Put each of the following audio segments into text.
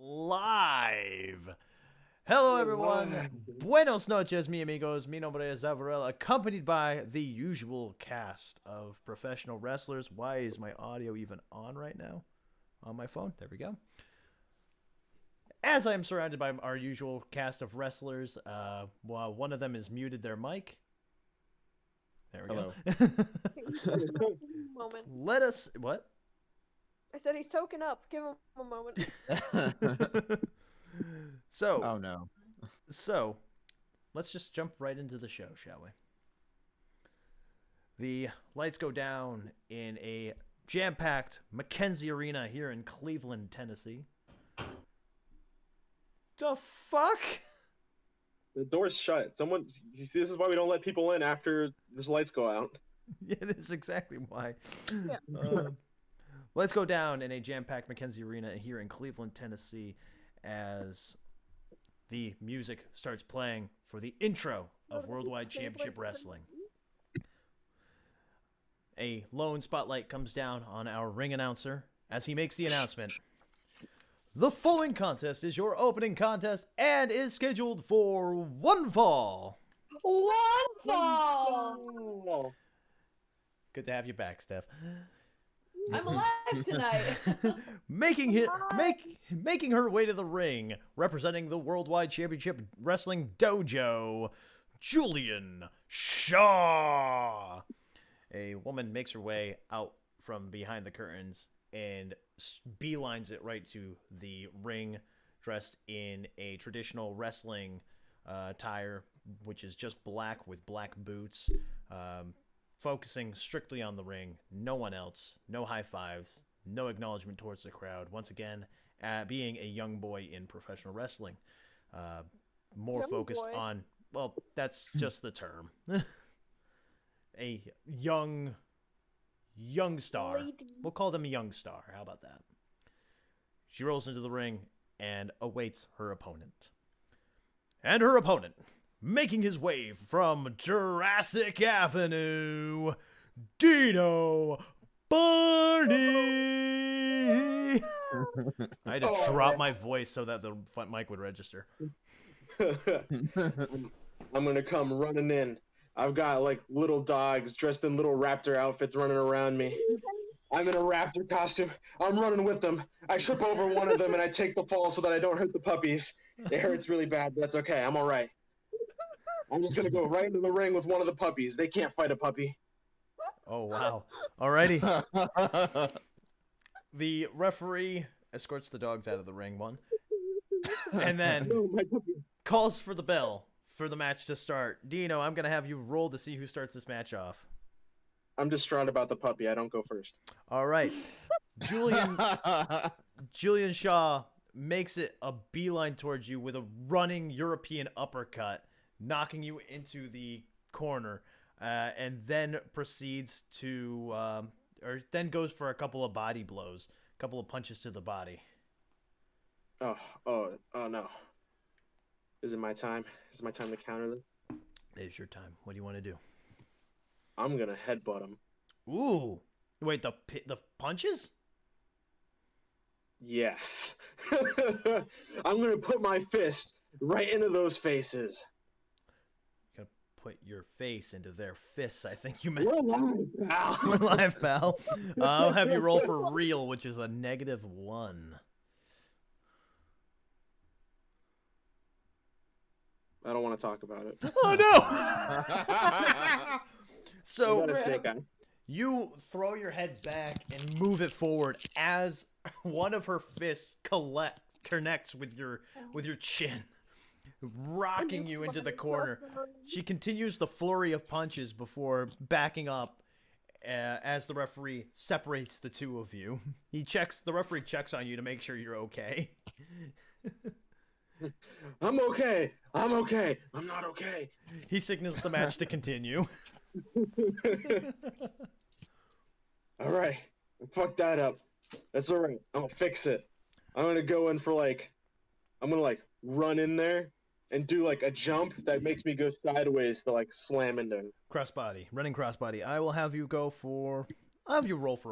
live. Hello, everyone. Buenos noches, mi amigos. Mi nombre es Avarel, accompanied by the usual cast of professional wrestlers. Why is my audio even on right now? On my phone. There we go. As I am surrounded by our usual cast of wrestlers, while one of them is muted their mic. There we go. Moment. Let us... What? I said he's token up. Give him a moment. So... Oh, no. So, let's just jump right into the show, shall we? The lights go down in a jam-packed Mackenzie Arena here in Cleveland, Tennessee. The fuck? The door's shut. Someone. You see, this is why we don't let people in after the lights go out. Yeah, this is exactly why. Yeah. Let's go down in a jam-packed Mackenzie Arena here in Cleveland, Tennessee, as the music starts playing for the intro of Worldwide Championship Wrestling. A lone spotlight comes down on our ring announcer as he makes the announcement. The following contest is your opening contest and is scheduled for one fall. One fall! Good to have you back, Steph. I'm alive tonight. Making her way to the ring, representing the Worldwide Championship Wrestling Dojo, Julian Shaw. A woman makes her way out from behind the curtains and beelines it right to the ring, dressed in a traditional wrestling attire, which is just black with black boots, focusing strictly on the ring. No one else. No high fives. No acknowledgement towards the crowd. Once again, being a young boy in professional wrestling. More Young focused boy. on, well, that's just the term. A young star. Lady. We'll call them a young star. How about that? She rolls into the ring and awaits her opponent. And her opponent, making his way from Jurassic Avenue, Dino Barny. I had to drop my voice so that the front mic would register. I'm gonna come running in. I've got like little dogs dressed in little raptor outfits running around me. I'm in a raptor costume. I'm running with them. I trip over one of them and I take the fall so that I don't hurt the puppies. It hurts really bad, but that's okay. I'm all right. I'm just gonna go right into the ring with one of the puppies. They can't fight a puppy. Oh, wow. Alrighty. The referee escorts the dogs out of the ring, one. And then No, my puppy. calls for the bell for the match to start. Dino, I'm going to have you roll to see who starts this match off. I'm distraught about the puppy. I don't go first. All right. Julian Shaw makes it a beeline towards you with a running European uppercut, knocking you into the corner, and then proceeds to, or then goes for a couple of body blows, a couple of punches to the body. Oh no. Is it my time? Is it my time to counter this? It's your time. What do you want to do? I'm gonna headbutt him. Ooh. Wait, the punches? Yes. I'm gonna put my fist right into those faces. You're gonna put your face into their fists, I think you meant. We're live, pal. We're live, pal. I'll have you roll for real, which is a -1. I don't want to talk about it. Oh, no! So, So, a snake eye. you throw your head back and move it forward as one of her fists connects with your chin, rocking you into the corner. She continues the flurry of punches before backing up as the referee separates the two of you. The referee checks on you to make sure you're okay. I'm okay. I'm okay. I'm not okay. He signals the match to continue. All right. Fuck that up. That's all right. I'll fix it. I'm gonna go in for I'm gonna run in there and do a jump that makes me go sideways to slam into him. Crossbody, running crossbody. I'll have you roll for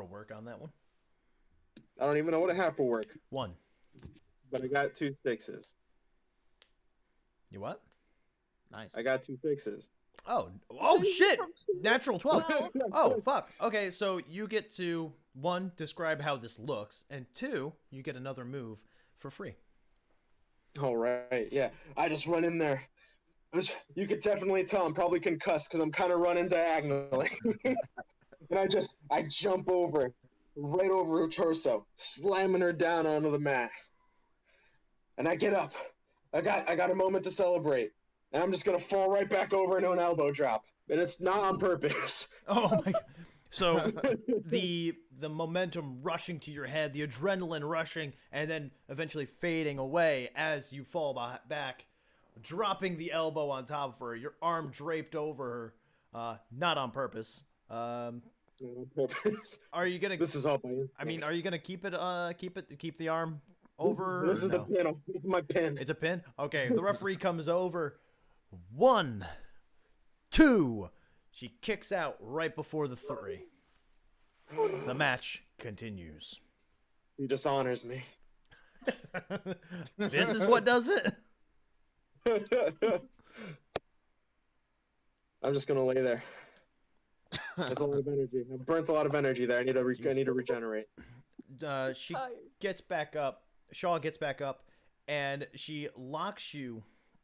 a work on that one. I don't even know what I have for work. 1. but I got 2 6s. You what? Nice. I got 2 6s. Oh shit! Natural 12. Well, Oh fuck. Okay, so you get to 1, describe how this looks, and 2, you get another move for free. All right, yeah. I just run in there. You could definitely tell I'm probably concussed because I'm kind of running diagonally. And I jump right over her torso, slamming her down onto the mat. And I get up. I got a moment to celebrate. And I'm just going to fall right back over into an elbow drop. And it's not on purpose. Oh my god. So the momentum rushing to your head, the adrenaline rushing, and then eventually fading away as you fall back, dropping the elbow on top of her, your arm draped over her, not on purpose. Not on purpose. Are you gonna? This is all by instinct. I mean, are you gonna keep the arm over? This is the no? pin. This is my pin. It's a pin? Okay, the referee comes over. 1, 2. She kicks out right before the 3. The match continues. He dishonors me. This is what does it? I'm just gonna lay there. That's a lot of energy. I burnt a lot of energy there. I need to regenerate. She tired. gets back up. Shaw gets back up, and she locks you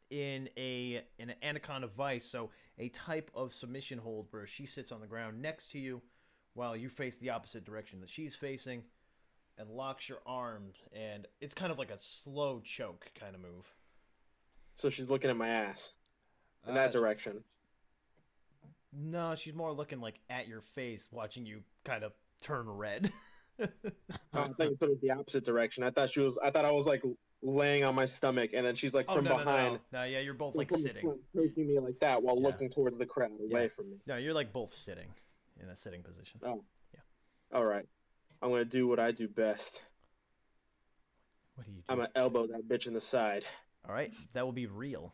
in an anaconda vice, so a type of submission hold where she sits on the ground next to you while you face the opposite direction that she's facing, and locks your arms, and it's kind of like a slow choke kind of move. So she's looking at my ass in that direction. No, she's more looking like at your face, watching you kind of turn red. Oh, I thought you put it the opposite direction. I thought I was like laying on my stomach, and then she's like from behind. No, yeah, you're both like from the sitting. front, taking me like that while Yeah. looking towards the crowd away from me. No, you're like both sitting in a sitting position. Oh. Yeah. All right. I'm gonna do what I do best. What do you do? I'm gonna elbow that bitch in the side. All right, that will be real.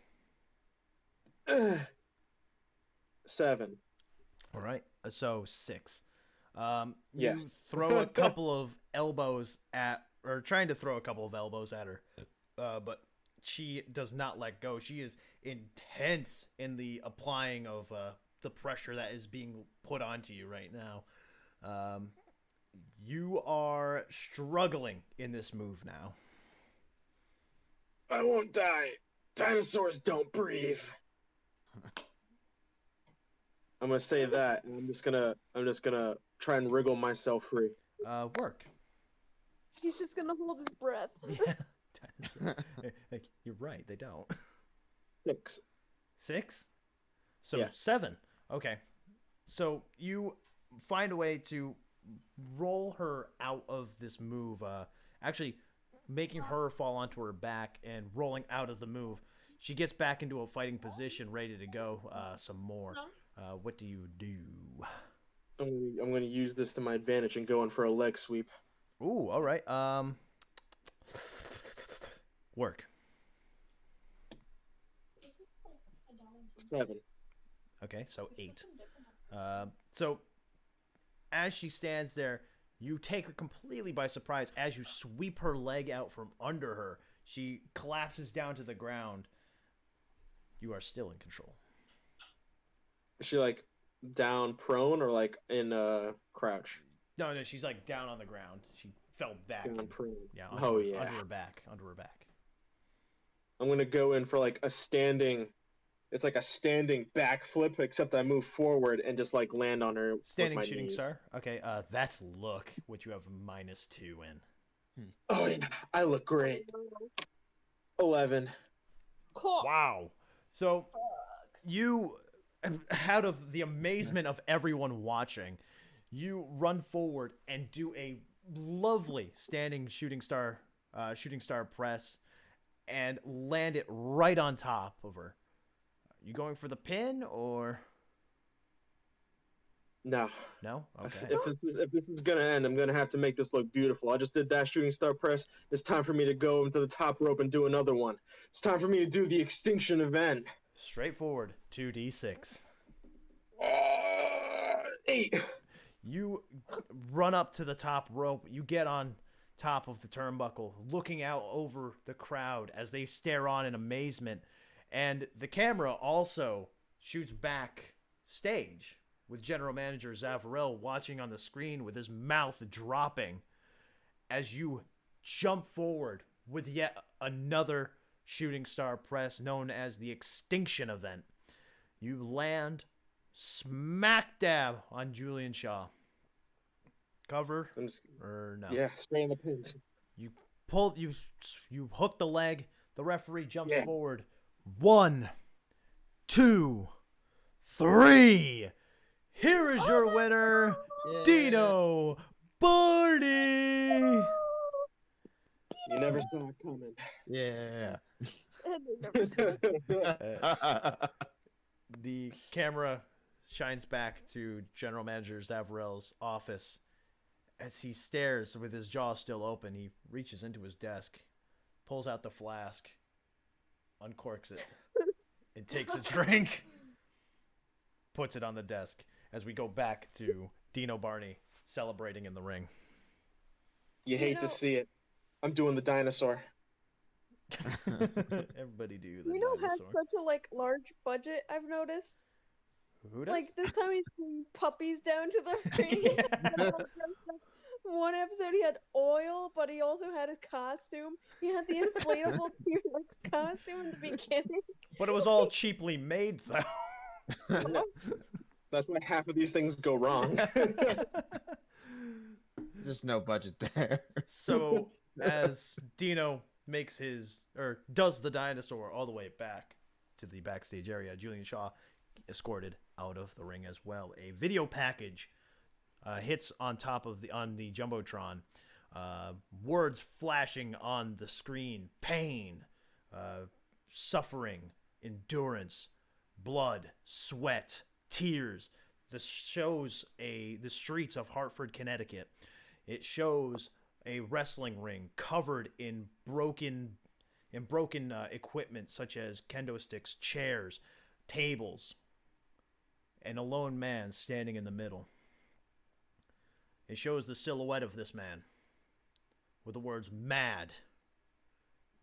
7. All right, so 6. You Yes. throw a couple of elbows or trying to throw a couple of elbows at her, but she does not let go. She is intense in the applying of the pressure that is being put onto you right now. You are struggling in this move now. I won't die. Dinosaurs don't breathe. I'm gonna say that, and I'm just gonna try and wriggle myself free. Work. He's just gonna hold his breath. Yeah. You're right, they don't. 6. 6? So Yeah. 7. Okay. So you find a way to roll her out of this move, actually making her fall onto her back and rolling out of the move. She gets back into a fighting position, ready to go some more. What do you do? I'm gonna use this to my advantage and go in for a leg sweep. Ooh, all right. Work. 7. Okay, so 8. So as she stands there, you take her completely by surprise as you sweep her leg out from under her. She collapses down to the ground. You are still in control. Is she like down prone or like in crouch? No, she's like down on the ground. She fell back. Down prone. Yeah, yeah. under her back. I'm gonna go in for like a standing. It's like a standing backflip, except I move forward and just like land on her. Standing with my shooting knees. star. Okay, that's look, which you have -2 in. Oh yeah, I look great. 11. Cool. Wow. So you, out of the amazement of everyone watching, you run forward and do a lovely standing shooting star press and land it right on top of her. You going for the pin or No. no? Okay. If this is gonna end, I'm gonna have to make this look beautiful. I just did that shooting star press. It's time for me to go into the top rope and do another one. It's time for me to do the extinction event. Straightforward. 2d6. 8. You run up to the top rope. You get on top of the turnbuckle, looking out over the crowd as they stare on in amazement. And the camera also shoots back stage with General Manager Zavarel watching on the screen with his mouth dropping as you jump forward with yet another shooting star press known as the Extinction Event. You land smack dab on Julian Shaw. Cover or no? Yeah, straight in the pin. You hook the leg. The referee jumps forward. 1, 2, 3. Here is your winner, Dino Barny. You never saw it coming. Yeah. The camera shines back to General Manager Zavarel's office. As he stares with his jaw still open, he reaches into his desk, pulls out the flask, uncorks it, and takes a drink, puts it on the desk as we go back to Dino Barny celebrating in the ring. You hate to see it. I'm doing the dinosaur. Everybody do the Dino has dinosaur. such a large budget, I've noticed. Who does? Like this time he's bringing puppies down to the ring. Yeah. One episode he had oil, but he also had his costume. He had the inflatable T-Rex costume in the beginning. But it was all cheaply made, though. That's why half of these things go wrong. There's no budget there. So as Dino does the dinosaur all the way back to the backstage area, Julian Shaw escorted out of the ring as well. A video package hits on the Jumbotron. Words flashing on the screen: pain, suffering, endurance, blood, sweat, tears. This shows the streets of Hartford, Connecticut. It shows a wrestling ring covered in broken equipment such as kendo sticks, chairs, tables, and a lone man standing in the middle. It shows the silhouette of this man with the words Mad,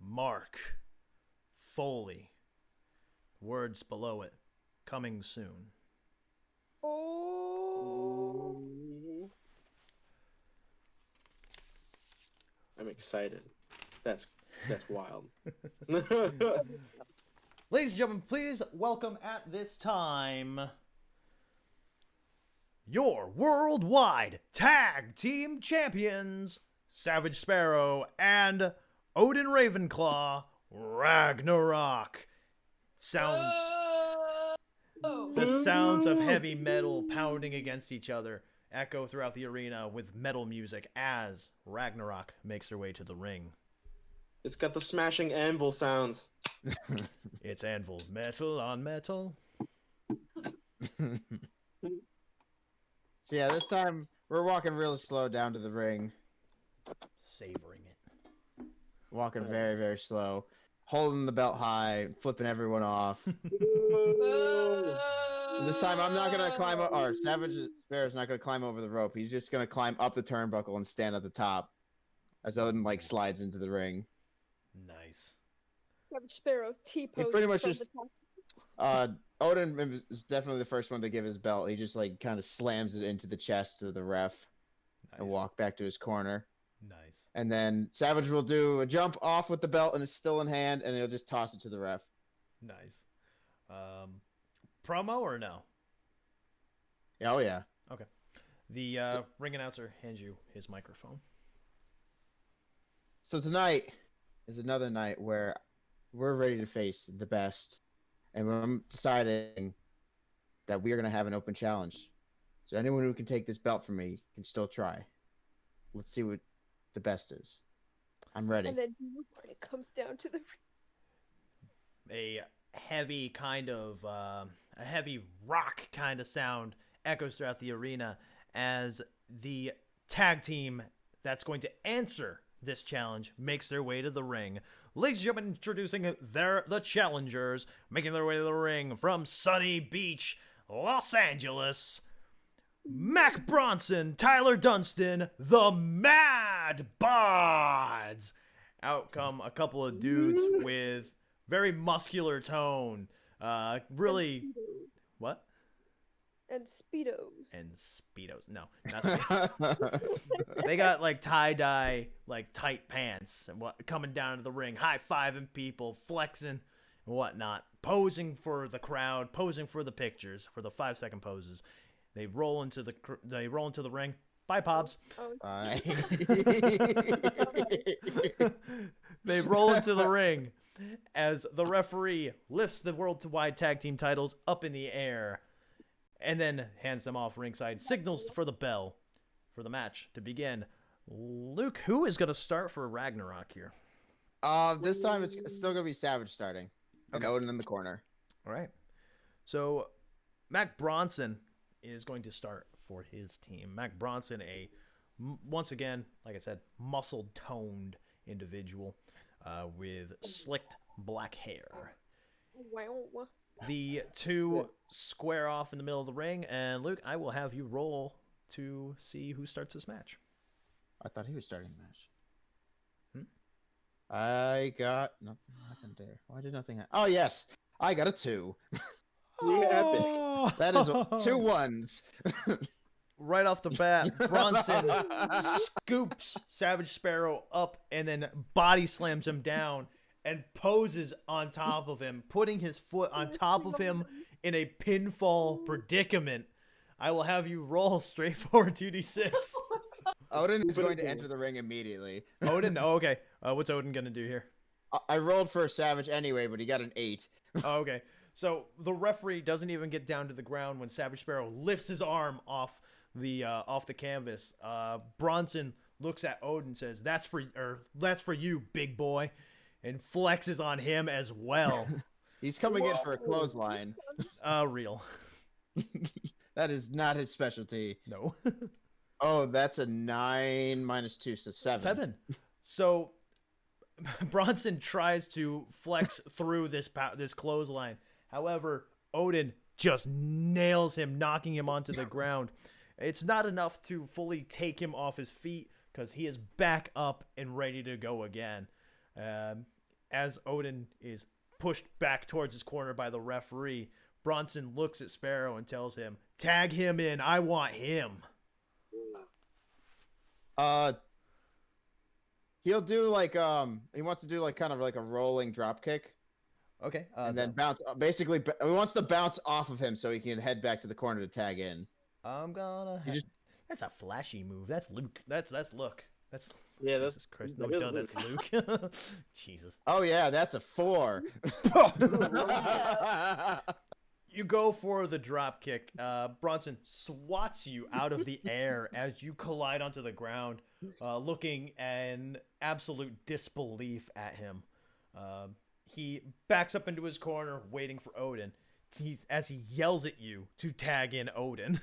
Mark, Foley. Words below it, coming soon. Oh. I'm excited. That's wild. Ladies and gentlemen, please welcome at this time your worldwide tag team champions, Savage Sparrow and Odin Ravenclaw, Ragnarock. The sounds of heavy metal pounding against each other echo throughout the arena with metal music as Ragnarock makes her way to the ring. It's got the smashing anvil sounds. It's anvil, metal on metal. So yeah, this time we're walking really slow down to the ring. Savoring it. Walking very, very slow. Holding the belt high, flipping everyone off. This time I'm not going to climb up, or Savage Sparrow's not going to climb over the rope. He's just going to climb up the turnbuckle and stand at the top as Odin slides into the ring. Nice. Savage Sparrow T-pose. He pretty much just Odin is definitely the first one to give his belt. He just kind of slams it into the chest of the ref and walk back to his corner. Nice. And then Savage will do a jump off with the belt and it's still in hand, and he'll just toss it to the ref. Nice. Promo or no? Oh yeah. Okay. The ring announcer hands you his microphone. So tonight is another night where we're ready to face the best, and I'm deciding that we are going to have an open challenge. So anyone who can take this belt from me can still try. Let's see what the best is. I'm ready. And then when it comes down to the A heavy a heavy rock kind of sound echoes throughout the arena as the tag team that's going to answer this challenge makes their way to the ring. Ladies and gentlemen, introducing the challengers, making their way to the ring from Sunny Beach, Los Angeles, Mac Bronson, Tyler Dunstan, the Mad bad bods. Out come a couple of dudes with very muscular tone. Really, what? And Speedos. And Speedos. No, not Speedos. They got like tie-dye, like tight pants and coming down to the ring, high-fiving people, flexing and whatnot, posing for the crowd, posing for the pictures, for the 5-second poses. They roll into the ring. Bye, Pops. Oh, Bye. They roll into the ring as the referee lifts the worldwide tag team titles up in the air and then hands them off ringside, signals for the bell for the match to begin. Luke, who is going to start for Ragnarock here? This time it's still gonna be Savage starting, and Okay. Odin in the corner. All right. So Mac Bronson is going to start for his team. Mac Bronson, once again, like I said, muscle-toned individual with slicked black hair. wow. The two square off in the middle of the ring, and Luke, I will have you roll to see who starts this match. I thought he was starting the match. Hmm? I got nothing happened there. Why did nothing happen? Oh yes, I got a 2. Oh! That is 2 1s. Right off the bat, Bronson scoops Savage Sparrow up and then body slams him down and poses on top of him, putting his foot on top of him in a pinfall predicament. I will have you roll straightforward 2d6. Odin is going to enter the ring immediately. Odin? Oh, okay. What's Odin going to do here? I rolled for Savage anyway, but he got an 8. Oh, okay. So the referee doesn't even get down to the ground when Savage Sparrow lifts his arm off the canvas. Bronson looks at Odin and says, "That's for you, big boy," and flexes on him as well. He's coming in for a clothesline. Real. That is not his specialty. No. Oh, that's a 9 minus 2, so 7. 7. So Bronson tries to flex through this clothesline. However, Odin just nails him, knocking him onto the ground. It's not enough to fully take him off his feet because he is back up and ready to go again. As Odin is pushed back towards his corner by the referee, Bronson looks at Sparrow and tells him, "Tag him in. I want him." He'll do like he wants to do like kind of like a rolling drop kick, Okay. and then bounce. Basically, he wants to bounce off of him so he can head back to the corner to tag in. I'm gonna. You just- That's a flashy move. That's Luke. That's Luke. That's Yeah, Jesus Christ. No, that is duh, that's Luke. Jesus. Oh yeah, that's a 4. You go for the drop kick. Bronson swats you out of the air as you collide onto the ground, looking in absolute disbelief at him. He backs up into his corner, waiting for Odin. As he yells at you to tag in Odin.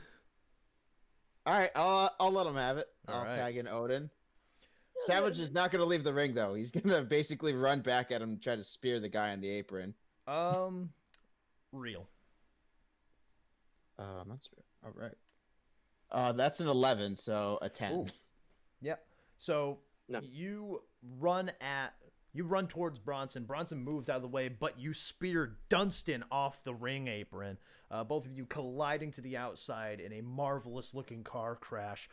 All right, I'll let him have it. All I'll right. tag in Odin. Savage is not going to leave the ring though. He's going to basically run back at him and try to spear the guy on the apron. Real. Not spear. All right. That's an 11, so a 10. Ooh. Yep. So No. you run towards Bronson. Bronson moves out of the way, but you spear Dunstan off the ring apron. Both of you colliding to the outside in a marvelous looking car crash.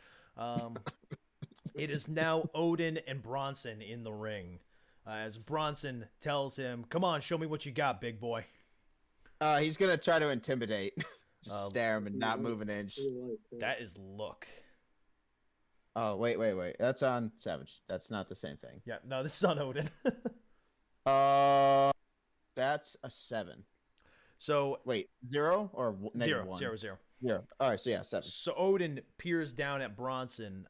It is now Odin and Bronson in the ring. As Bronson tells him, "Come on, show me what you got, big boy." He's going to try to intimidate. Just stare him and not move an inch. That is look. Oh, wait. That's on Savage. That's not the same thing. Yeah, no, this is on Odin. That's a 7. So Wait, 0 or negative 1? 0. 0. All right, so yeah, 7. So Odin peers down at Bronson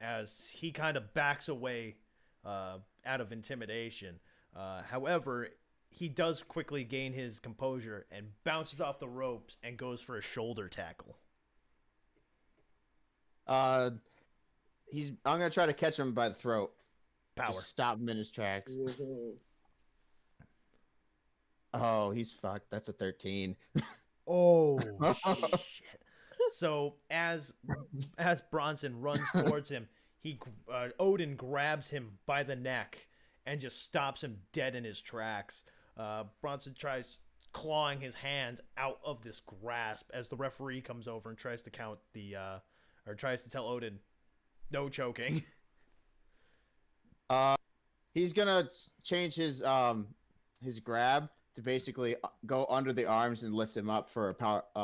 as he kind of backs away out of intimidation. However, he does quickly gain his composure and bounces off the ropes and goes for a shoulder tackle. I'm gonna try to catch him by the throat. Power. Just stop him in his tracks. Oh, he's fucked. That's a 13. Oh, shit. So as Bronson runs towards him, Odin grabs him by the neck and just stops him dead in his tracks. Bronson tries clawing his hands out of this grasp as the referee comes over and tries to count tries to tell Odin, no choking. He's gonna change his grab to basically go under the arms and lift him up for a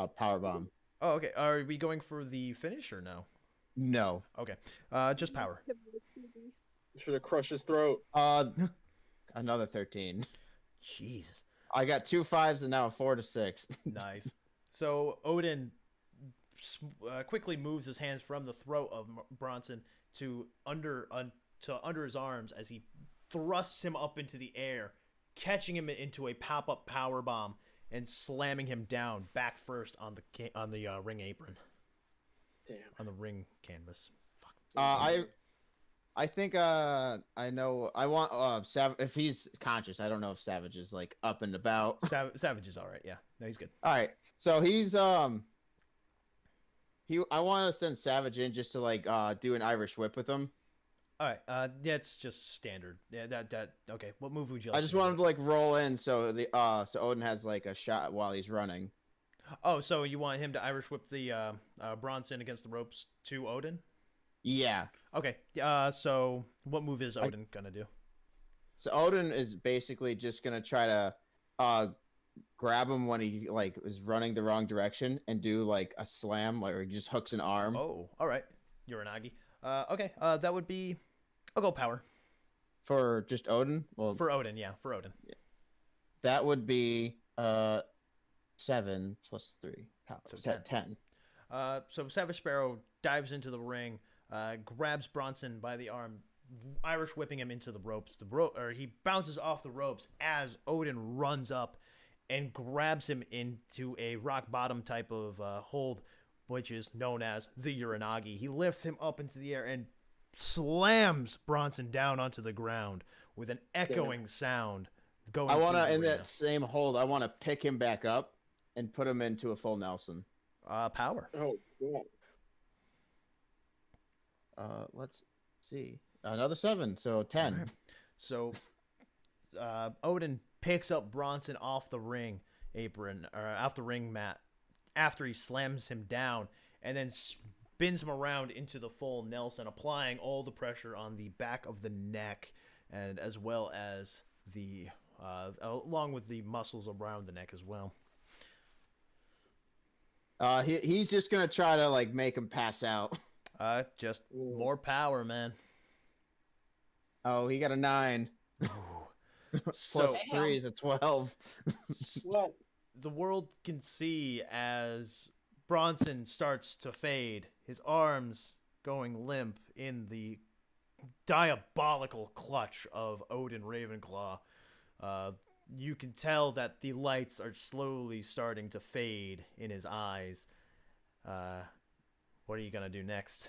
power bomb. Oh, okay. Are we going for the finish or no? No. Okay. Just power. Should have crushed his throat. Another 13. Jesus. I got 2 5s and now a 4 to 6. Nice. So Odin quickly moves his hands from the throat of Bronson to under his arms as he thrusts him up into the air, catching him into a pop-up power bomb and slamming him down back first on the ring apron. Damn. On the ring canvas. Fuck. I think I know. I want Savage if he's conscious. I don't know if Savage is like up and about. Savage is all right. Yeah, no, he's good. All right, so he's I want to send Savage in just to like do an Irish whip with him. All right, that's just standard. Yeah, that okay. What move would you like? I just want him to like roll in so so Odin has like a shot while he's running. Oh, so you want him to Irish whip the Bronson against the ropes to Odin? Yeah. Okay. So what move is Odin gonna do? So Odin is basically just gonna try to grab him when he like is running the wrong direction and do like a slam where he just hooks an arm. Oh, all right. Uranagi. Okay. That would be. I'll go power. For just Odin? Well, for Odin, yeah, for Odin. Yeah. That would be 7 plus 3 power. So 10. So Savage Sparrow dives into the ring, grabs Bronson by the arm, Irish whipping him into the ropes. He bounces off the ropes as Odin runs up and grabs him into a rock bottom type of hold, which is known as the Uranagi. He lifts him up into the air and slams Bronson down onto the ground with an echoing sound. I want to, in that same hold, I want to pick him back up and put him into a full Nelson. Power. Oh, yeah. Let's see. Another 7, so 10. Right. So, Odin picks up Bronson off the ring apron, or off the ring mat, after he slams him down, and then spins him around into the full Nelson, applying all the pressure on the back of the neck, and as well as the, along with the muscles around the neck as well. He's just gonna try to like make him pass out. Just more power, man. Oh, he got a 9. Plus 3 is a 12. What? The world can see as Bronson starts to fade, his arms going limp in the diabolical clutch of Odin Ravenclaw. You can tell that the lights are slowly starting to fade in his eyes. What are you going to do next?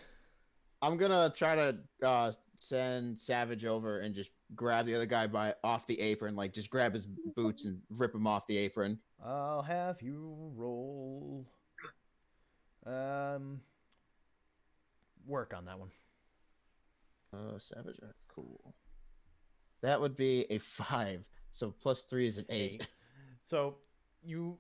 I'm going to try to send Savage over and just grab the other guy off the apron, like just grab his boots and rip him off the apron. I'll have you roll. Work on that one. Savage, cool. That would be a 5. So plus 3 is an 8. So you,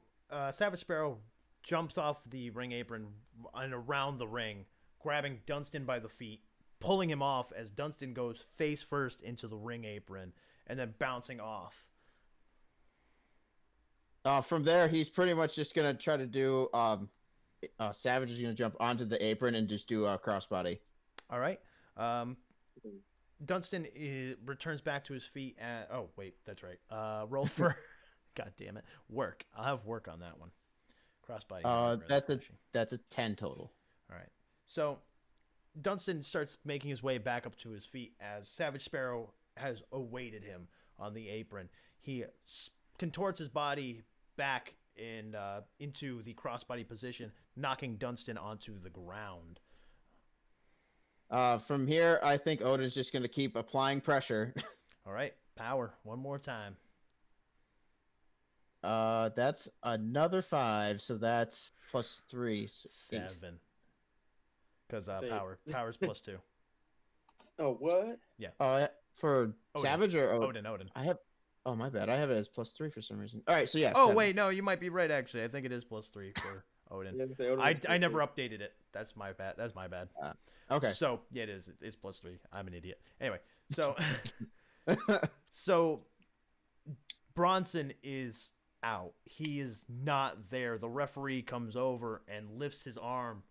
Savage Sparrow jumps off the ring apron and around the ring, grabbing Dunstan by the feet, pulling him off as Dunstan goes face first into the ring apron and then bouncing off. From there, he's pretty much just going to try to do... Savage is going to jump onto the apron and just do a crossbody. All right. Dunstan returns back to his feet. Oh, wait, that's right. Roll for... God damn it. Work. I'll have work on that one. Crossbody. That's a 10 total. All right. So Dunstan starts making his way back up to his feet as Savage Sparrow has awaited him on the apron. He contorts his body back into the crossbody position, knocking Dunstan onto the ground. From here, I think Odin's just going to keep applying pressure. All right. Power. One more time. That's another 5, so that's plus 3. So 7. Because power's plus 2. Oh, what? For Odin. Savage or Odin. I have. Oh, my bad. I have it as +3 for some reason. All right, so yeah. Oh, Savage. wait, no, you might be right, actually. I think it is +3 for Odin. Yeah, say Odin I was never +3. updated it. That's my bad. Okay. So, yeah, it is. It's +3. I'm an idiot. Anyway, so... So, Bronson is out. He is not there. The referee comes over and lifts his arm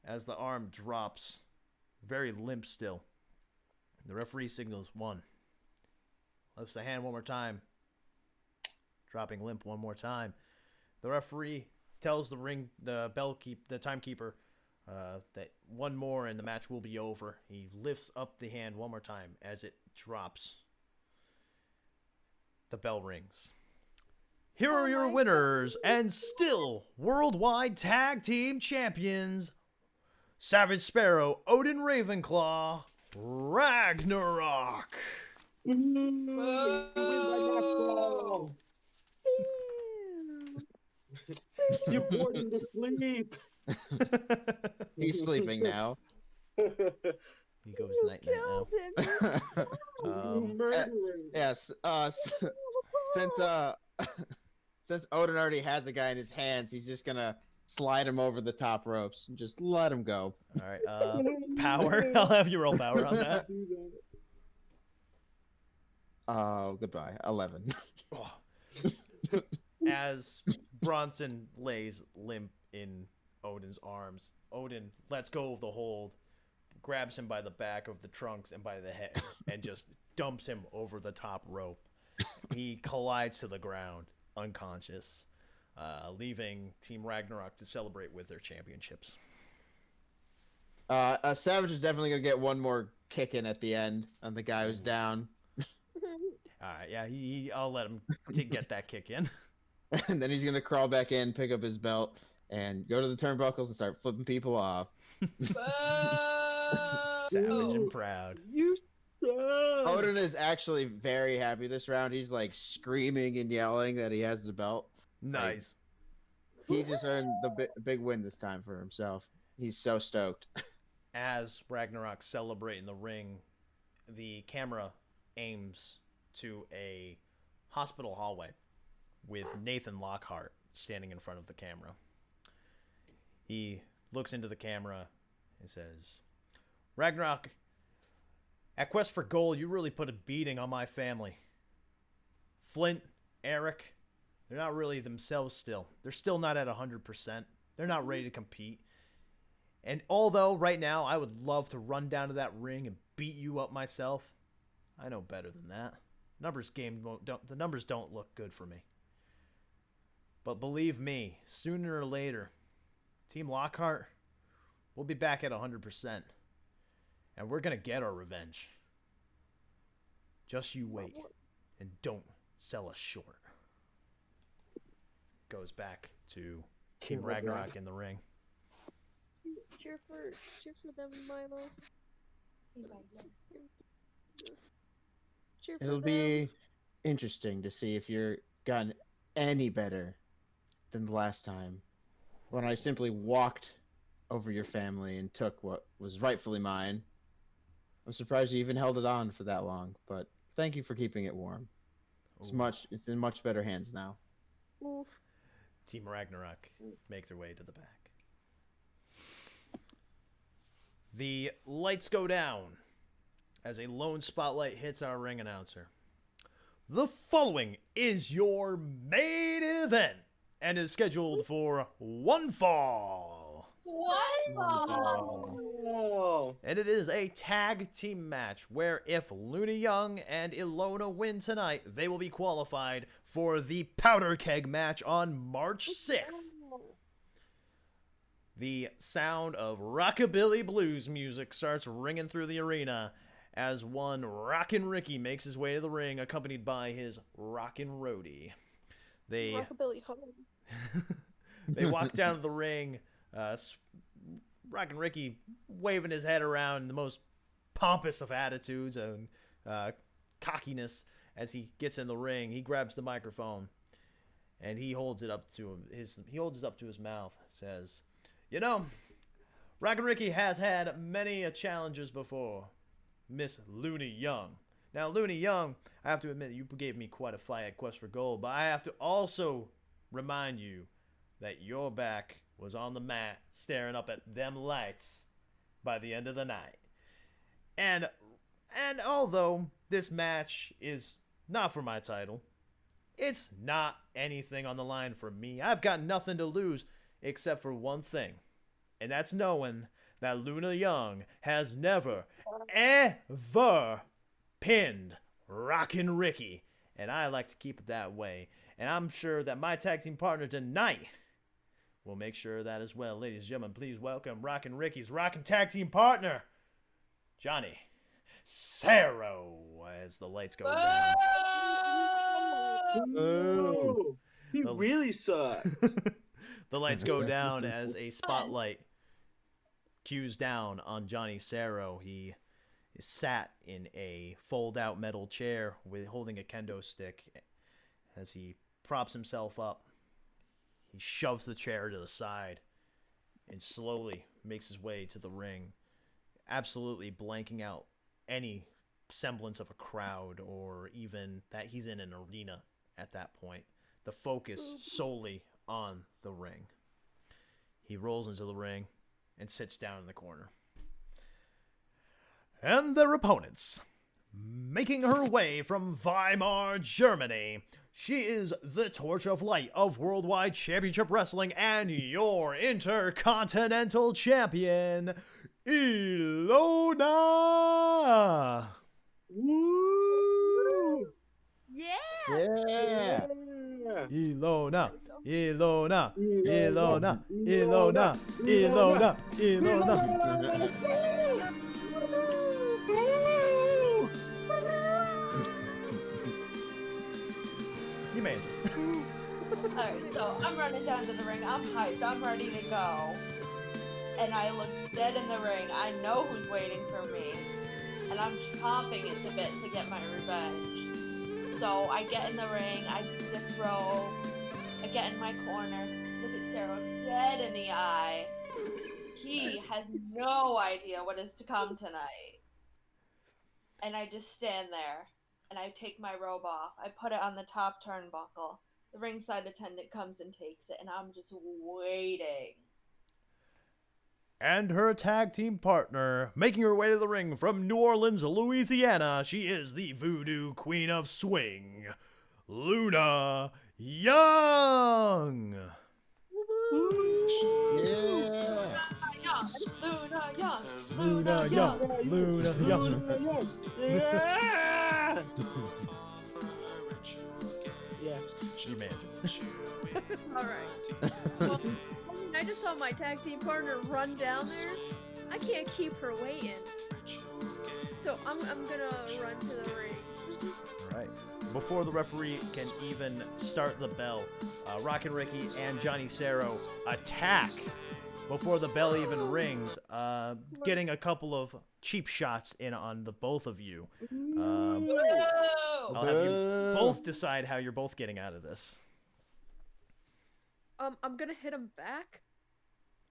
as the arm drops, very limp still. The referee signals 1. Lifts the hand one more time, dropping limp one more time. The referee tells the timekeeper that one more and the match will be over. He lifts up the hand one more time as it drops. The bell rings. Here are your winners and still worldwide tag team champions, Savage Sparrow, Odin Ravenclaw, Ragnarock. You bored him to sleep. He's sleeping now. He goes night now. Yes. Since Odin already has a guy in his hands, he's just gonna slide him over the top ropes and just let him go. All right. Power. I'll have you roll power on that. Oh, goodbye. 11. As Bronson lays limp in Odin's arms, Odin lets go of the hold, grabs him by the back of the trunks and by the head, and just dumps him over the top rope. He collides to the ground, unconscious, leaving Team Ragnarok to celebrate with their championships. Savage is definitely gonna get one more kick in at the end on the guy who's down. All right, yeah, I'll let him get that kick in. And then he's gonna crawl back in, pick up his belt, and go to the turnbuckles and start flipping people off. Savage and proud. You suck. Odin is actually very happy this round. He's like screaming and yelling that he has the belt. Nice. He just earned the big win this time for himself. He's so stoked. As Ragnarok celebrate in the ring, the camera aims to a hospital hallway with Nathan Lockhart standing in front of the camera. He looks into the camera and says, Ragnarok, at Quest for Gold, you really put a beating on my family. Flint, Eric, they're not really themselves still. They're still not at 100%. They're not ready to compete. And although right now I would love to run down to that ring and beat you up myself, I know better than that. The numbers don't look good for me. But believe me, sooner or later, Team Lockhart, we'll be back at 100%. And we're going to get our revenge. Just you wait. And don't sell us short. Goes back to Team Ragnarok in the ring. Cheer for them, Milo. Cheer for It'll them. be interesting to see if you're gotten any better than the last time, when I simply walked over your family and took what was rightfully mine. I'm surprised you even held it on for that long, but thank you for keeping it warm. It's in much better hands now. Oof. Team Ragnarok make their way to the back. The lights go down as a lone spotlight hits our ring announcer. The following is your main event and is scheduled for one fall. Oh. And it is a tag team match where if Luna Young and Ilona win tonight, they will be qualified for the Powder Keg match on March 6th. The sound of rockabilly blues music starts ringing through the arena as one Rockin' Ricky makes his way to the ring, accompanied by his Rockin' Roadie. Rockabilly home. They walk down to the ring, Rockin' Ricky waving his head around in the most pompous of attitudes and cockiness. As he gets in the ring, he grabs the microphone and he holds it up to his mouth. Says, "You know, Rockin' Ricky has had many challenges before, Miss Luna Young. Now, Luna Young, I have to admit, you gave me quite a fight at Quest for Gold, but I have to also remind you that your back was on the mat staring up at them lights by the end of the night. And although this match is not for my title, it's not anything on the line for me. I've got nothing to lose except for one thing, and that's knowing that Luna Young has never, ever pinned Rockin' Ricky, and I like to keep it that way. And I'm sure that my tag team partner tonight will make sure of that as well. Ladies and gentlemen, please welcome Rockin' Ricky's Rockin' Tag Team partner, Johnny Saro, as the lights go down. Ooh, he The- really sucks. The lights go down as a spotlight cues down on Johnny Saro. He is sat in a fold-out metal chair with holding a kendo stick. As he props himself up, he shoves the chair to the side and slowly makes his way to the ring, absolutely blanking out any semblance of a crowd or even that he's in an arena at that point. The focus solely on the ring. He rolls into the ring and sits down in the corner. And their opponents, making her way from Weimar, Germany, she is the Torch of Light of Worldwide Championship Wrestling and your Intercontinental Champion, Ilona! Woo! Yeah. Yeah. Ilona, Ilona, Ilona, Ilona, Ilona, Ilona. You made it. Alright, so I'm running down to the ring. I'm hyped. I'm ready to go. And I look dead in the ring. I know who's waiting for me. And I'm chomping at the bit to get my revenge. So I get in the ring. I do this roll. I get in my corner. Look at Sarah dead in the eye. He has no idea what is to come tonight. And I just stand there. And I take my robe off. I put it on the top turnbuckle. The ringside attendant comes and takes it, and I'm just waiting. And her tag team partner, making her way to the ring from New Orleans, Louisiana, she is the Voodoo Queen of Swing, Luna Young. Yeah. Luna Young! Luna Young, Luna Young. Yeah! Yeah. You made it. All right. Well, I just saw my tag team partner run down there. I can't keep her waiting. So I'm gonna run to the ring. Right. Before the referee can even start the bell, Rockin' Ricky and Johnny Saro attack before the bell even rings, getting a couple of cheap shots in on the both of you. Woo! I'll have you both decide how you're both getting out of this. I'm gonna hit him back.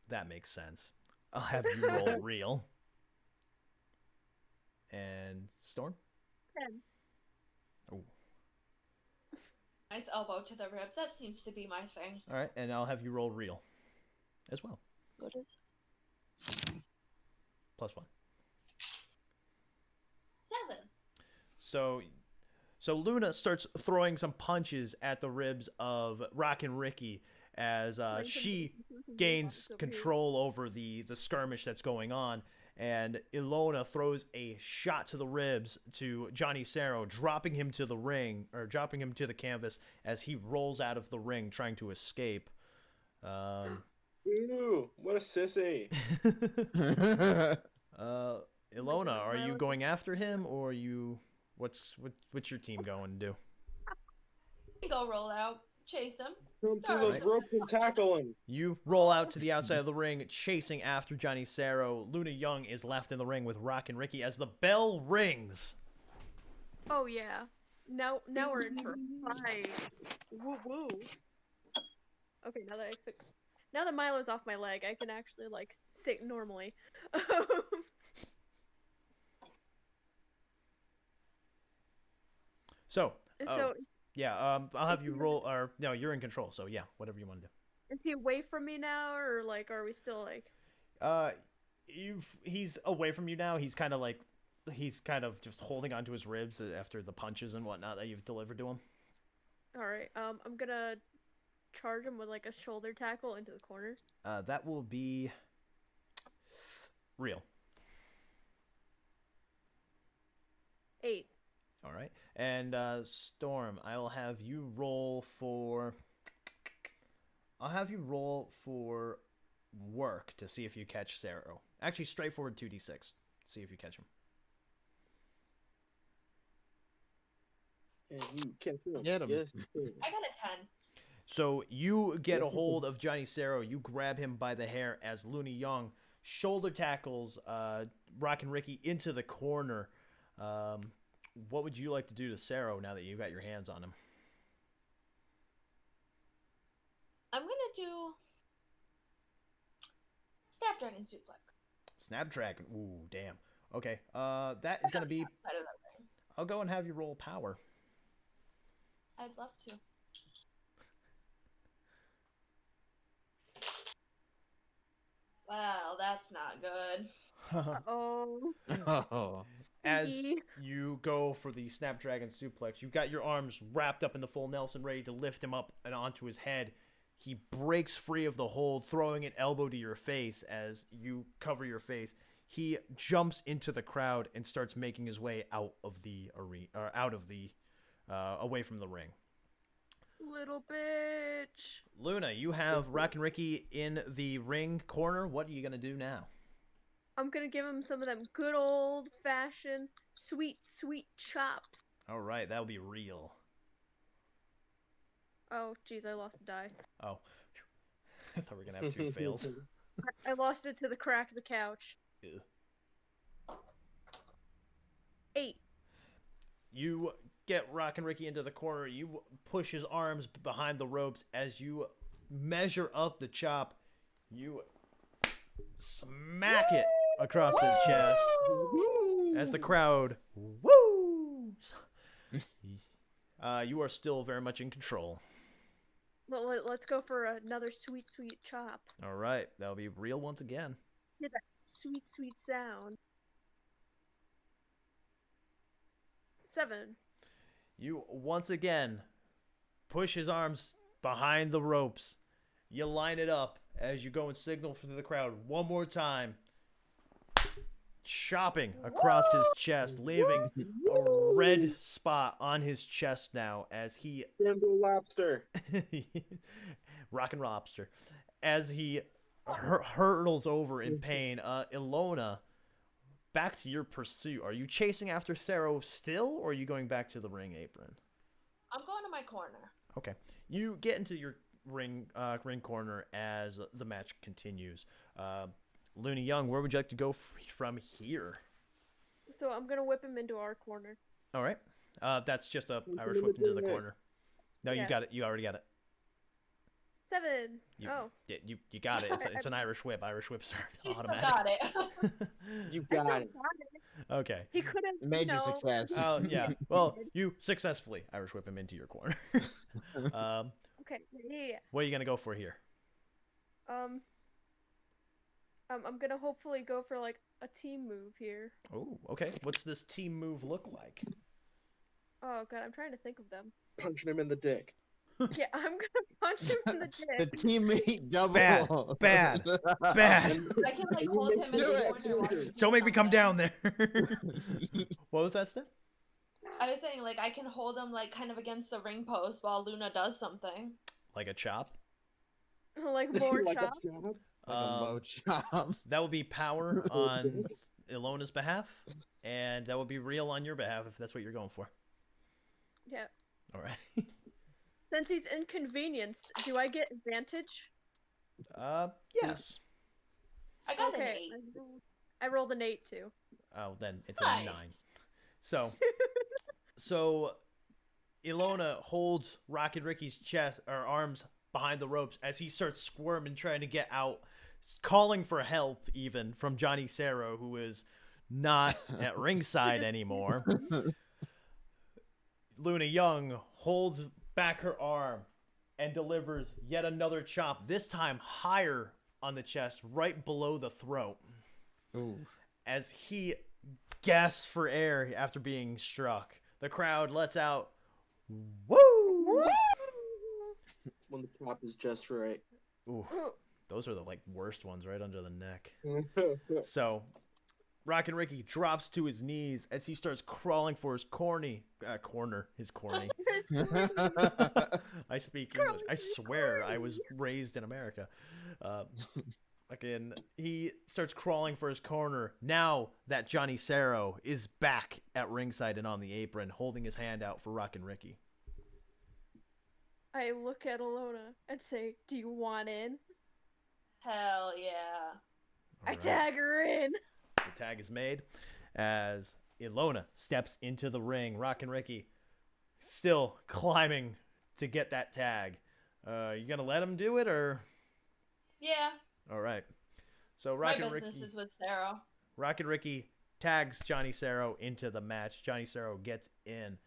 That makes sense. I'll have you roll real. And Storm? 10. Oh. Nice elbow to the ribs. That seems to be my thing. All right, and I'll have you roll real as well. What is +1. 7? So Luna starts throwing some punches at the ribs of Rockin' Ricky as she gains control over the skirmish that's going on, and Ilona throws a shot to the ribs to Johnny Saro, dropping him to the ring, or dropping him to the canvas as he rolls out of the ring trying to escape. Ooh, what a sissy. Ilona, are you going after him, or what's your team going to do? Go roll out. Chase him. Come through those ropes and tackle him. You roll out to the outside of the ring, chasing after Johnny Saro. Luna Young is left in the ring with Rockin' Ricky as the bell rings. Oh yeah. Now we're in for a fight. Woo woo. Okay, now that Milo's off my leg, I can actually sit normally. So, So yeah, I'll have you roll, or no, you're in control. So yeah, whatever you want to is he away from me now, or like are we still like? do. He's away from you now. He's kind of just holding onto his ribs after the punches and whatnot that you've delivered to him. All right. I'm gonna charge him with like a shoulder tackle into the corner. That will be real. 8. All right. And Storm, I'll have you roll for. I'll have you roll for work to see if you catch Zero. Actually, straightforward 2d6. See if you catch him. And you catch him. Get him. Yes, sir. I got a 10. So you get a hold of Johnny Cerro. You grab him by the hair as Looney Young shoulder tackles Rockin' Ricky into the corner. What would you like to do to Cerro now that you've got your hands on him? I'm gonna do Snapdragon Suplex. Snapdragon. Ooh, damn. Okay. That is gonna be. Outside of that ring. I'll go and have you roll power. I'd love to. Well, that's not good. Oh. Oh. As you go for the Snapdragon suplex, you've got your arms wrapped up in the full Nelson, ready to lift him up and onto his head. He breaks free of the hold, throwing an elbow to your face as you cover your face. He jumps into the crowd and starts making his way out of the arena, or away from the ring. Little bitch. Luna, you have Rockin' Ricky in the ring corner. What are you gonna do now? I'm gonna give him some of them good old fashioned sweet chops. All right, that'll be real. Oh, jeez, I lost a die. Oh, I thought we were gonna have 2 fails. I lost it to the crack of the couch. Ew. 8. You get Rockin' Ricky into the corner. You push his arms behind the ropes as you measure up the chop. You smack it across his chest as the crowd woos. You are still very much in control. Well, let's go for another sweet chop. All right, that'll be real once again. Hear that sweet sound. 7. You once again push his arms behind the ropes. You line it up as you go and signal for the crowd one more time. Chopping across his chest, leaving a red spot on his chest now as he Brindle lobster. Rockin' Lobster as he hurtles over in pain. Ilona, back to your pursuit. Are you chasing after Cerro still, or are you going back to the ring apron? I'm going to my corner. Okay. You get into your ring corner as the match continues. Looney Young, where would you like to go from here? So I'm gonna whip him into our corner. All right. That's just a Irish whip into the corner. No, you Yeah. got it. You already got it. 7. You, Oh. yeah, you got it. It's an Irish whip. Irish whips are She still automatic. got it. You I got still it. Okay. He could have. Major success. Oh yeah. Well, you successfully Irish whip him into your corner. Okay. Yeah. What are you gonna go for here? I'm gonna hopefully go for like a team move here. Oh, okay. What's this team move look like? Oh god, I'm trying to think of them. Punching him in the dick. Yeah, I'm gonna punch him in the The dick. teammate double. Bad. Bad. I can like hold him in Do the it. corner. while he Don't make me come comes down there. What was that, Steph? I was saying like I can hold him like kind of against the ring post while Luna does something. Like a chop? Like more Like a chop. chop. Like a low chop. That would be power on Ilona's behalf, and that would be real on your behalf if that's what you're going for. Yeah. All right. Since he's inconvenienced, do I get advantage? Yes. I got an Okay. 8. I rolled an 8 too. Oh, then it's Nice. a 9. So Ilona holds Rockin' Ricky's chest or arms behind the ropes as he starts squirming, trying to get out, calling for help even from Johnny Cerro, who is not at ringside anymore. Luna Young holds back her arm and delivers yet another chop, this time higher on the chest, right below the throat. Ooh. As he gasps for air after being struck. The crowd lets out, "Woo!" When the chop is just right. Ooh, those are the worst ones, right under the neck. So, Rockin' Ricky drops to his knees as he starts crawling for his corny. I speak English. I swear I was raised in America. Again, he starts crawling for his corner now that Johnny Saro is back at ringside and on the apron, holding his hand out for Rockin' Ricky. I look at Ilona and say, "Do you want in?" Hell yeah. I Alright. tag her in. The tag is made as Ilona steps into the ring. Rockin' Ricky still climbing to get that tag. You gonna let him do it, or? Yeah. All right. So My Rockin' business Ricky, is with Sarah. Rockin' Ricky tags Johnny Saro into the match. Johnny Saro gets in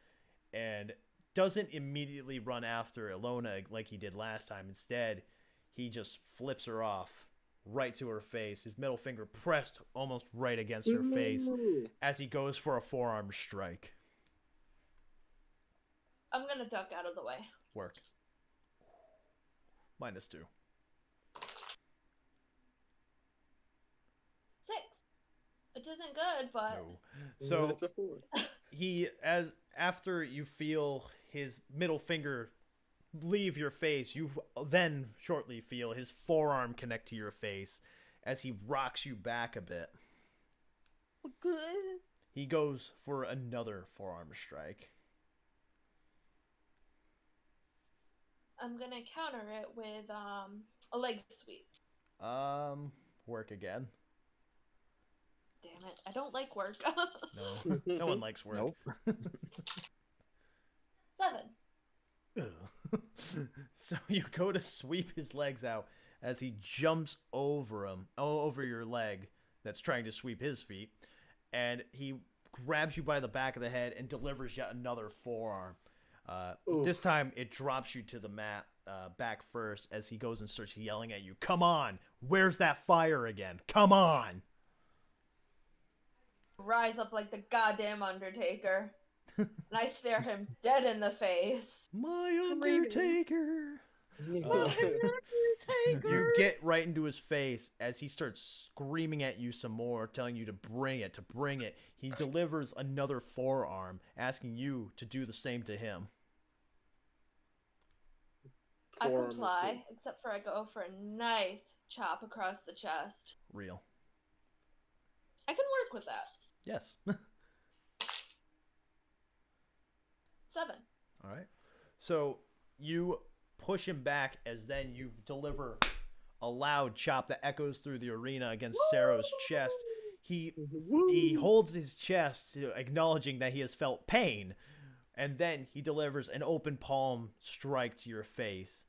and doesn't immediately run after Ilona like he did last time. Instead, he just flips her off right to her face, his middle finger pressed almost right against her face as he goes for a forearm strike. I'm gonna duck out of the way. Work. -2. 6. Which isn't good, but No. So It's a 4. after you feel his middle finger leave your face, you then shortly feel his forearm connect to your face as he rocks you back a bit. Good. He goes for another forearm strike. I'm gonna counter it with a leg sweep. Work again. Damn it, I don't like work. No, no one likes work. Nope. 7. So you go to sweep his legs out as he jumps over your leg that's trying to sweep his feet, and he grabs you by the back of the head and delivers yet another forearm. This time it drops you to the mat back first as he goes and starts yelling at you, "Come on! Where's that fire again? Come on!" Rise up like the goddamn Undertaker. And I stare him dead in the face. My Undertaker! Undertaker. You get right into his face as he starts screaming at you some more, telling you to bring it, to bring it. He delivers another forearm, asking you to do the same to him. I Forearm is comply, except for I go for a nice chop across the chest. Real. I can work with that. Yes. 7. All right. So you push him back as then you deliver a loud chop that echoes through the arena against Saro's chest. He holds his chest, acknowledging that he has felt pain, and then he delivers an open palm strike to your face.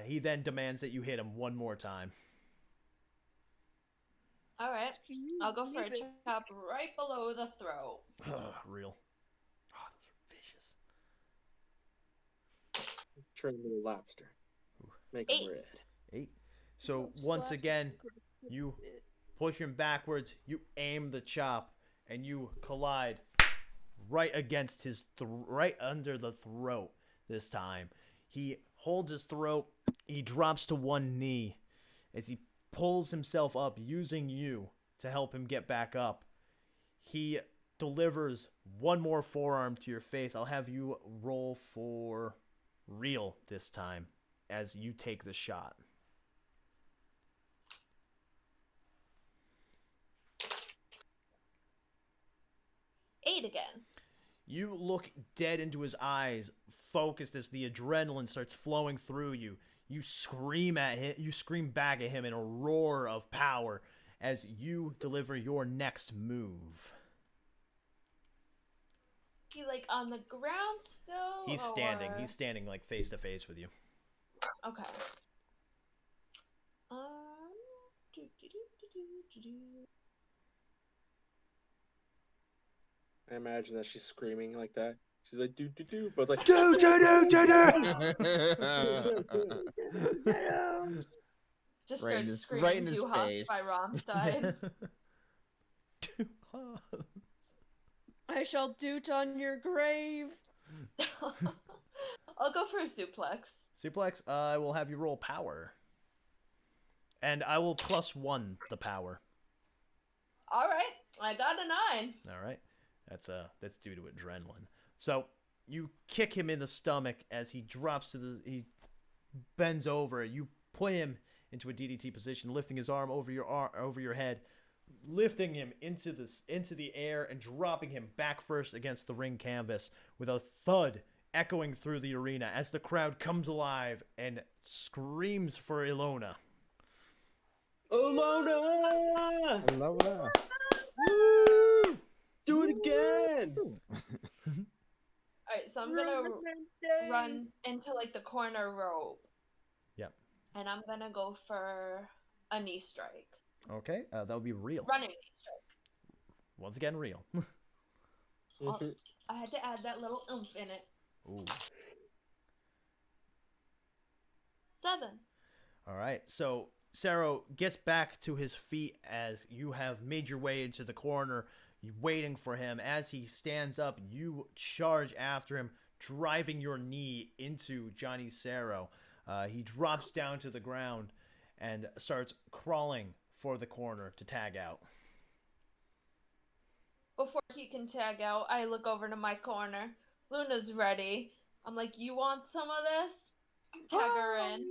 He then demands that you hit him one more time. All right, I'll go for a chop right below the throat. Real. Oh, those are vicious. Train little lobster. Make 8. him red. 8. So once again, you push him backwards, you aim the chop, and you collide right against his right under the throat this time. He holds his throat, he drops to one knee as he pulls himself up using you to help him get back up. He delivers one more forearm to your face. I'll have you roll for real this time as you take the shot. 8 again. You look dead into his eyes, focused as the adrenaline starts flowing through you. You scream at him, you scream back at him in a roar of power as you deliver your next move. He on the ground still? He's standing. or- He's standing face to face with you. Okay. Do-do-do-do-do-do. I imagine that she's screaming like that. She's like, do do do, but it's like, Do do do do do. Just Right in starts his- screaming right in his "Too hot" face. by Rammstein. I shall doot on your grave. I'll go for a suplex. Suplex, I will have you roll power. And I will +1 the power. All right, I got a 9. All right. That's due to adrenaline. So, you kick him in the stomach as he drops he bends over. You put him into a DDT position, lifting his arm over your head, lifting him into the air and dropping him back first against the ring canvas with a thud echoing through the arena as the crowd comes alive and screams for Ilona. Ilona! Ilona. Woo! Do it again! All right, so I'm gonna run into like the corner rope. Yep. And I'm gonna go for a knee strike. Okay, that'll be real. Running knee strike. Once again, real. I had to add that little oomph in it. Ooh. 7. All right, so Saro gets back to his feet as you have made your way into the corner, waiting for him. As he stands up, you charge after him, driving your knee into Johnny Saro. He drops down to the ground and starts crawling for the corner to tag out. Before he can tag out, I look over to my corner. Luna's ready. I'm like, you want some of this? Tag her in.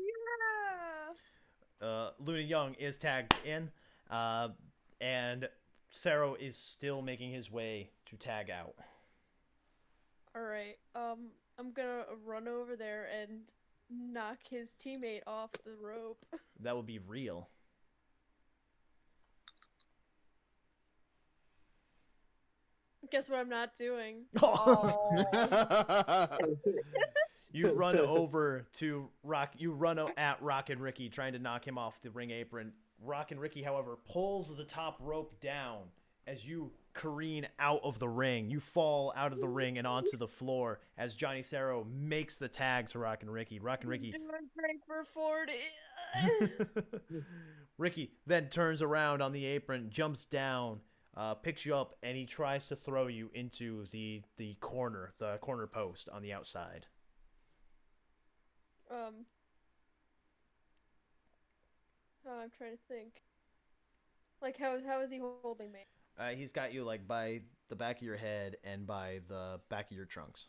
Yeah. Luna Young is tagged in, and Saro is still making his way to tag out. All right. I'm gonna run over there and knock his teammate off the rope. That would be real. Guess what I'm not doing? Oh. You run over to Rock. You run at Rock and Ricky, trying to knock him off the ring apron. Rock and Ricky, however, pulls the top rope down as you careen out of the ring. You fall out of the ring and onto the floor as Johnny Saro makes the tag to Rock and Ricky. Rock and Ricky. Doing great for 40. Ricky then turns around on the apron, jumps down, picks you up, and he tries to throw you into the corner post on the outside. I'm trying to think. Like, how is he holding me? He's got you like by the back of your head and by the back of your trunks.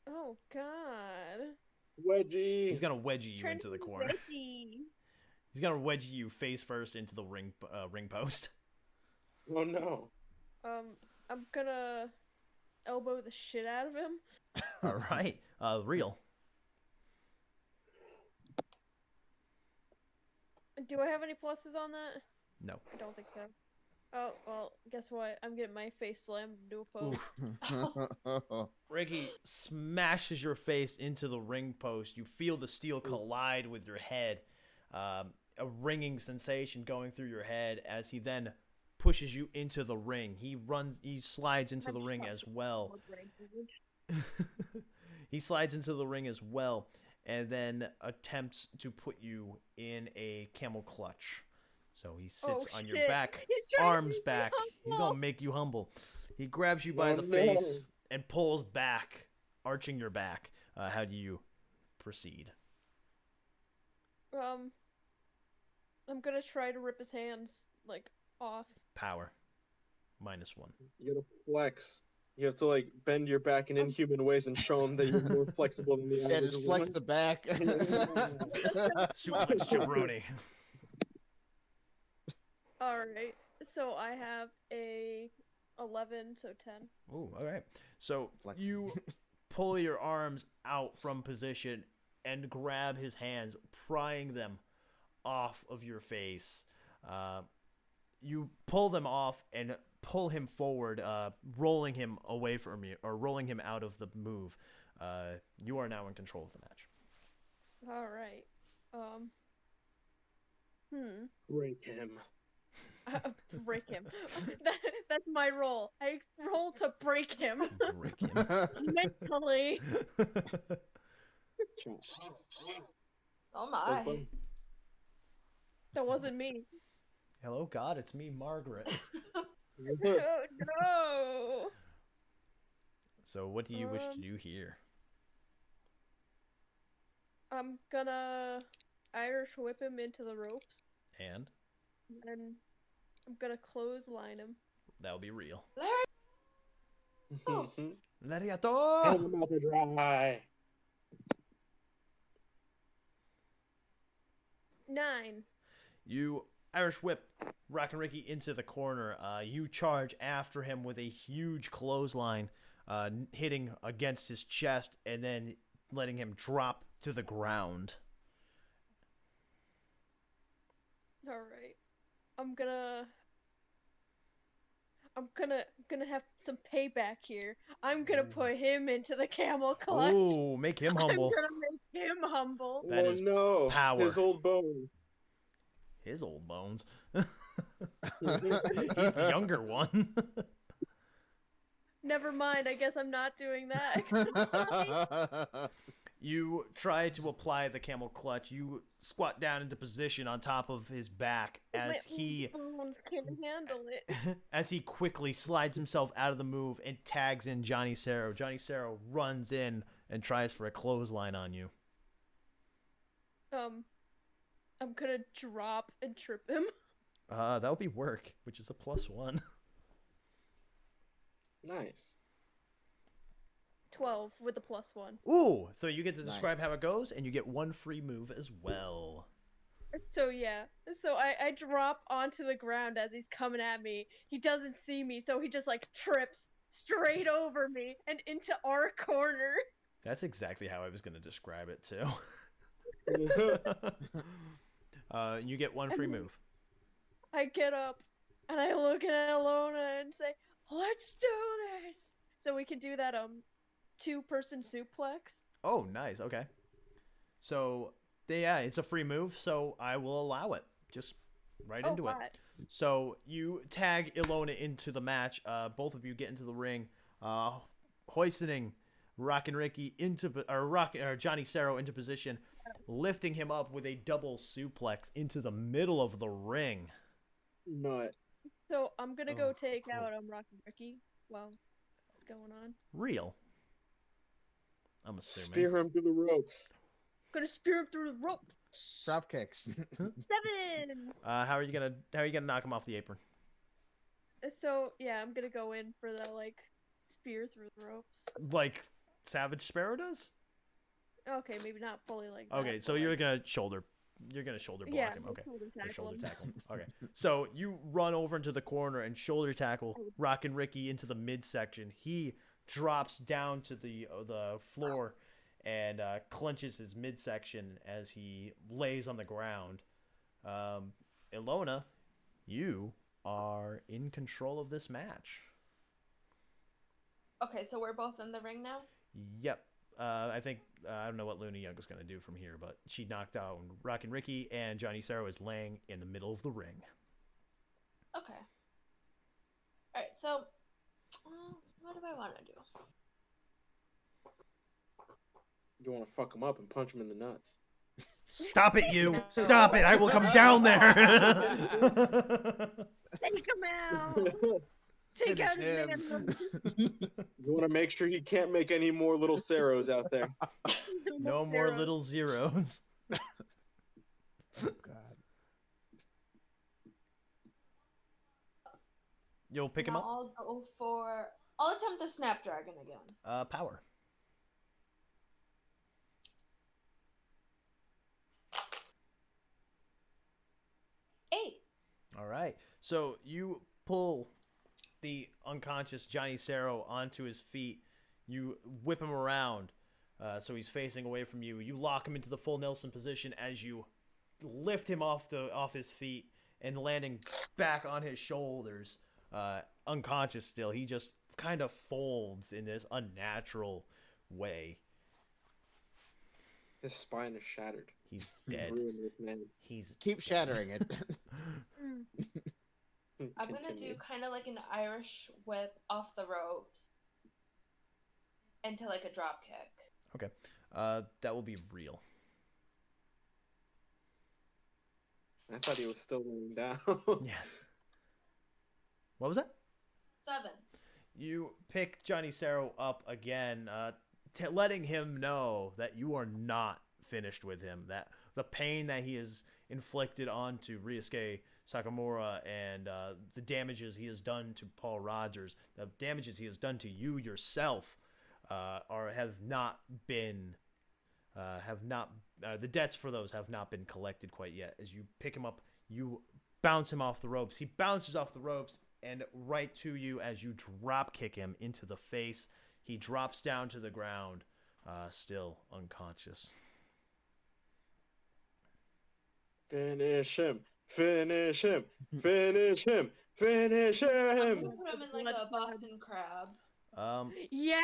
Oh God. Wedgie! He's gonna wedgie you Trying into to the be corner. ready. He's gonna wedgie you face first into the ring post. Oh no. I'm gonna elbow the shit out of him. All right, real. Do I have any pluses on that? No. I don't think so. Oh, well, guess what? I'm getting my face slammed into a post. Oof. Ricky smashes your face into the ring post. You feel the steel collide with your head. A ringing sensation going through your head as he then pushes you into the ring. He slides into the ring as well. He slides into the ring as well and then attempts to put you in a camel clutch. So he sits on your back, arms back. He's going to make you humble. He grabs you by the face and pulls back, arching your back. How do you proceed? I'm gonna try to rip his hands, like, off. Power. -1. You gotta flex. You have to like bend your back in inhuman ways and show them that you're more flexible than the Yeah, average just flex woman. the back. Suplex jabroni. Alright, so I have a 11, so 10. Ooh, all right. So Flex. you pull your arms out from position and grab his hands, prying them off of your face. You pull them off and pull him forward, rolling him away from you, or rolling him out of the move. You are now in control of the match. Alright. Break him. Break him. That's my role. I roll to break him Break him. mentally. Oh my. That wasn't me. Hello, God, it's me, Margaret. Oh no. So, what do you wish to do here? I'm gonna Irish whip him into the ropes, And and I'm gonna clothesline him. that'll be real. Oh. Lariato! Hand him out to dry. 9. You Irish whip Rockin' Ricky into the corner. You charge after him with a huge clothesline, hitting against his chest and then letting him drop to the ground. All right. I'm gonna have some payback here. I'm gonna put him into the camel clutch. Ooh, make him humble. I'm gonna make him humble. That Oh is no, power. his old bones. His old bones. He's the younger one. Never mind. I guess I'm not doing that. You try to apply the camel clutch. You squat down into position on top of his back as My bones can't handle it. as he quickly slides himself out of the move and tags in Johnny Cerro. Johnny Cerro runs in and tries for a clothesline on you. I'm gonna drop and trip him. That would be work, which is a +1. Nice. 12 with a +1. Ooh, so you get to Nice. describe how it goes, and you get one free move as well. So yeah, so I drop onto the ground as he's coming at me. He doesn't see me, so he just like trips straight over me and into our corner. That's exactly how I was going to describe it, too. You get one free move. I get up and I look at Ilona and say, "Let's do this." So we can do that 2-person suplex. Oh, nice. Okay. So, yeah, it's a free move, so I will allow it. Just right into it. What? So, you tag Ilona into the match. Both of you get into the ring, hoisting Rockin' Ricky or Johnny Cerro into position, lifting him up with a double suplex into the middle of the ring. Nut. So I'm gonna go Oh, take cool. out Rockin' Ricky. Well, what's going on? Real. I'm assuming. Spear him through the ropes. Gonna spear him through the rope. Drop kicks. 7. How are you gonna knock him off the apron? So yeah, I'm gonna go in for the like spear through the ropes. Like Savage Sparrow does? Okay, maybe not fully like that. Okay, so but, you're like, gonna shoulder block yeah, him. Okay. shoulder Or tackle shoulder him. tackle. Okay. So you run over into the corner and shoulder tackle Rockin' Ricky into the midsection. He drops down to the floor and clenches his midsection as he lays on the ground. Ilona, you are in control of this match. Okay, so we're both in the ring now? Yep. I think I don't know what Luna Young is going to do from here, but she knocked out Rockin' Ricky, and Johnny Cerro is laying in the middle of the ring. Okay. Alright, so what do I want to do? You want to fuck him up and punch him in the nuts. Stop it, you! Stop it! I will come down there! Take him out. Take out his Finish man. You want to make sure he can't make any more little Cerros out there. No more little zeros. Oh, God. You'll pick him Now up? I'll attempt the Snapdragon again. Power. Eight. All right. So you pull the unconscious Johnny Cerro onto his feet. You whip him around so he's facing away from you. You lock him into the full Nelson position as you lift him off his feet and landing back on his shoulders. Unconscious still. He just kind of folds in this unnatural way. His spine is shattered. He's He's dead. ruined this man. He's Keep shattering it. I'm gonna do Continue. kind of like an Irish whip off the ropes into like a drop kick. Okay. That will be real. I thought he was still laying down. Yeah. What was that? 7. You pick Johnny Sarrow up again, letting him know that you are not finished with him. That the pain that he has inflicted onto Ryusuke Sakamura and the damages he has done to Paul Rogers, the damages he has done to you yourself, the debts for those have not been collected quite yet. As you pick him up, you bounce him off the ropes. He bounces off the ropes and right to you as you drop kick him into the face. He drops down to the ground, still unconscious. Finish him! Finish him! Finish him! Finish I'm him! gonna put him in like a Boston crab. Yes!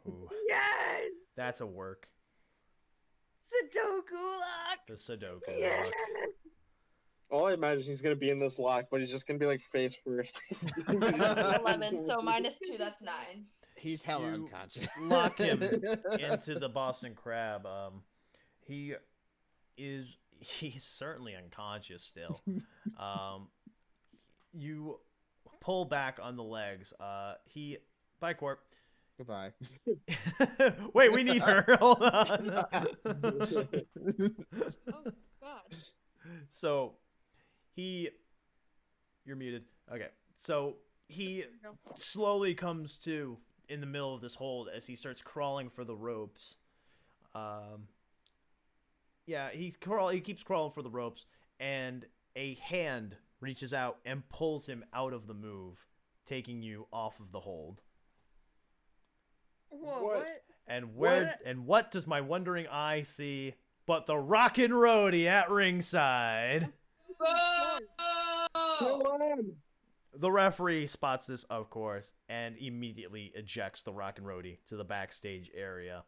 Ooh, Yes! that's a work. Sudoku lock! The Sudoku Yes! lock. All I imagine he's gonna be in this lock, but he's just gonna be like face first. 11, so -2, that's 9. He's hella You unconscious. lock him into the Boston Crab. He's certainly unconscious still. You pull back on the legs. Bicorp. Goodbye. Wait, we need her. Hold on. Oh, God. So you're muted. Okay. So he slowly comes to in the middle of this hold as he starts crawling for the ropes. Yeah, he keeps crawling for the ropes, and a hand reaches out and pulls him out of the move, taking you off of the hold. Whoa, What? what? And what does my wondering eye see but the Rockin' Roadie at ringside? Kill him! The referee spots this, of course, and immediately ejects the Rockin' Roadie to the backstage area.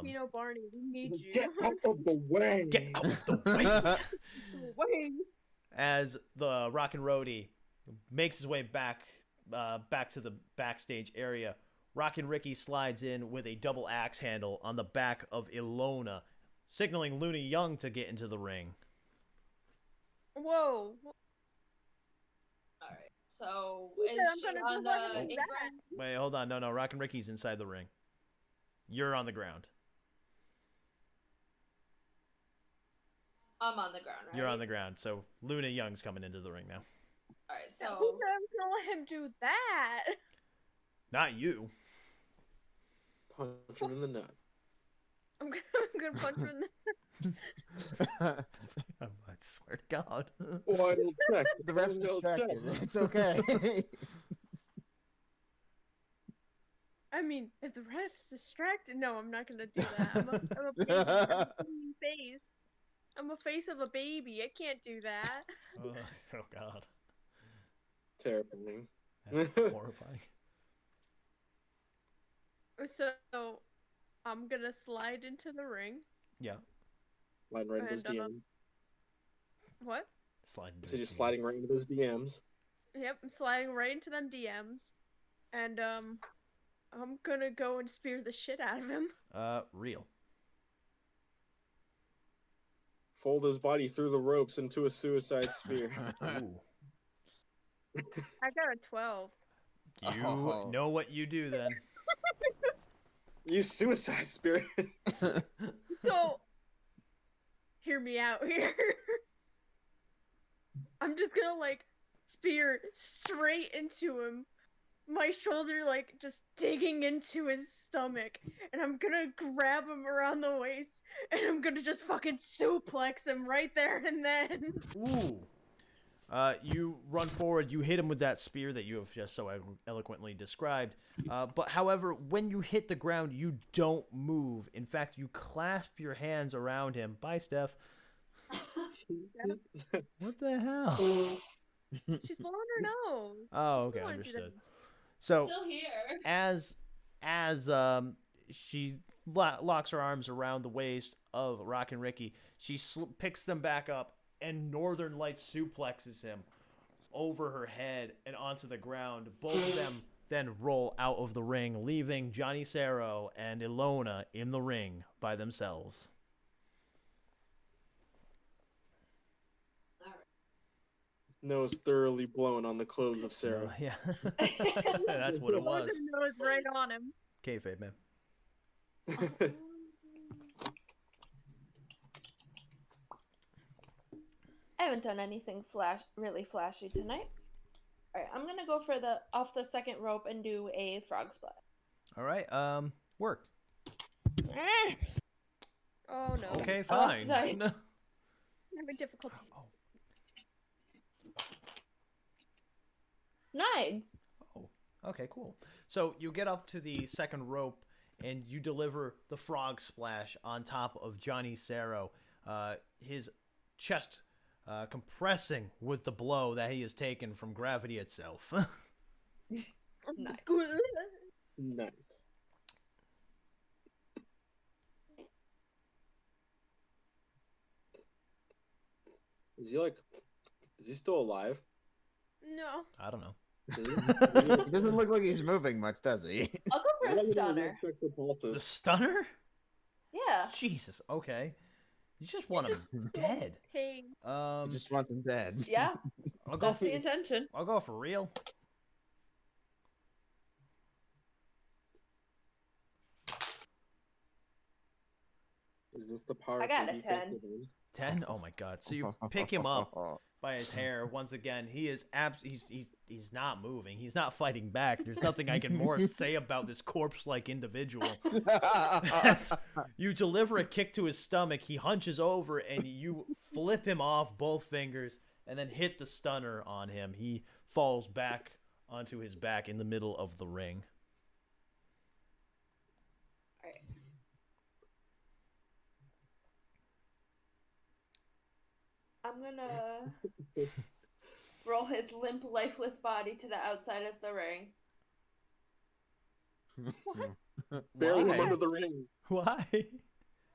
Dino Barny, we need you. Get out of the way! Get out of the way! Wait. As the Rockin' Roadie makes his way back to the backstage area, Rockin' Ricky slides in with a double axe handle on the back of Ilona, signaling Luna Young to get into the ring. Whoa. Alright, so Who is said I'm she gonna on do the anything apron? bad? Wait, hold on. No. Rockin' Ricky's inside the ring. You're on the ground. I'm on the ground, right? You're on the ground. So Luna Young's coming into the ring now. Alright, Who so said I'm gonna let him do that? Not you. Punch him in the nut. I'm gonna punch him in the... I swear to God. Wild check. The ref's Wild distracted. check. It's okay. I mean, if the ref's distracted, no, I'm not gonna do that. I'm a baby. I'm a baby face. I'm a face of a baby. I can't do that. Oh God. Terrifying. That's horrifying. So, I'm gonna slide into the ring. Yeah. Sliding right into those And, DMs. What? Sliding. So just sliding right into those DMs. Yep, I'm sliding right into them DMs. And, I'm gonna go and spear the shit out of him. Real. Fold his body through the ropes into a suicide spear. Ooh. I got a 12. You Oh. know what you do then. You suicide spear. So, hear me out here. I'm just gonna, like, spear straight into him. My shoulder, like, just digging into his stomach. And I'm gonna grab him around the waist. And I'm gonna just fucking suplex him right there and then. Ooh. You run forward, you hit him with that spear that you have just so eloquently described. But however, when you hit the ground, you don't move. In fact, you clasp your hands around him. Bye, Steph. What the hell? She's blowing her nose. Oh, okay, wanna do understood. that. So, still here. as she locks her arms around the waist of Rockin' Ricky, she picks them back up and Northern Lights suplexes him over her head and onto the ground. Both of them then roll out of the ring, leaving Johnny Saro and Ilona in the ring by themselves. Nose thoroughly blown on the clothes of Sarah. Yeah, that's what it was. Nose right on him. Kayfabe, man. I haven't done anything really flashy tonight. Alright, I'm gonna go for the off the second rope and do a frog splash. All right, work. Oh no. Okay, Oh, fine. nice. No. I'm having difficulty. 9. Oh, okay, cool. So you get up to the second rope and you deliver the frog splash on top of Johnny Saro, his chest compressing with the blow that he has taken from gravity itself. Nice. Nice. Is he still alive? No. I don't know. It doesn't look like he's moving much, does he? I'll go for a stunner. Check the The pulses. stunner? Yeah. Jesus, okay. You just want him dead. Pain. He just wants him dead. Yeah, I'll go that's for the intention. I'll go for real. Is this the power? I got a he 10. thinks it is? 10? Oh my god. So you pick him up by his hair once again. He is he's not moving. He's not fighting back. There's nothing I can more say about this corpse-like individual. You deliver a kick to his stomach. He hunches over and you flip him off both fingers and then hit the stunner on him. He falls back onto his back in the middle of the ring. Alright. I'm gonna roll his limp, lifeless body to the outside of the ring. Bury him Why? under the ring. Why?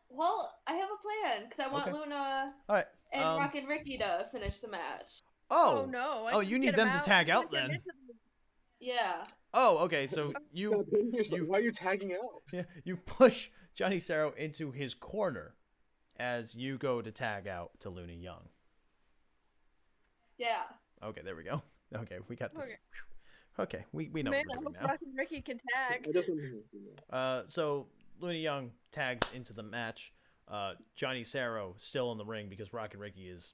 Well, I have a plan, because I want Okay. Luna All right. and Rock and Ricky to finish the match. Oh, Oh. no. I Oh, can you need get them him to out. tag Get out them then. into the- Yeah. Oh, okay. So you Why are you tagging out? Yeah, you push Johnny Saro into his corner as you go to tag out to Luna Young. Yeah. Okay, there we go. Okay, we got this. Okay. Okay, we know Man, what I we're hope doing now. Rock and Ricky can tag. I just want to So Luna Young tags into the match. Johnny Saro still in the ring because Rock and Ricky is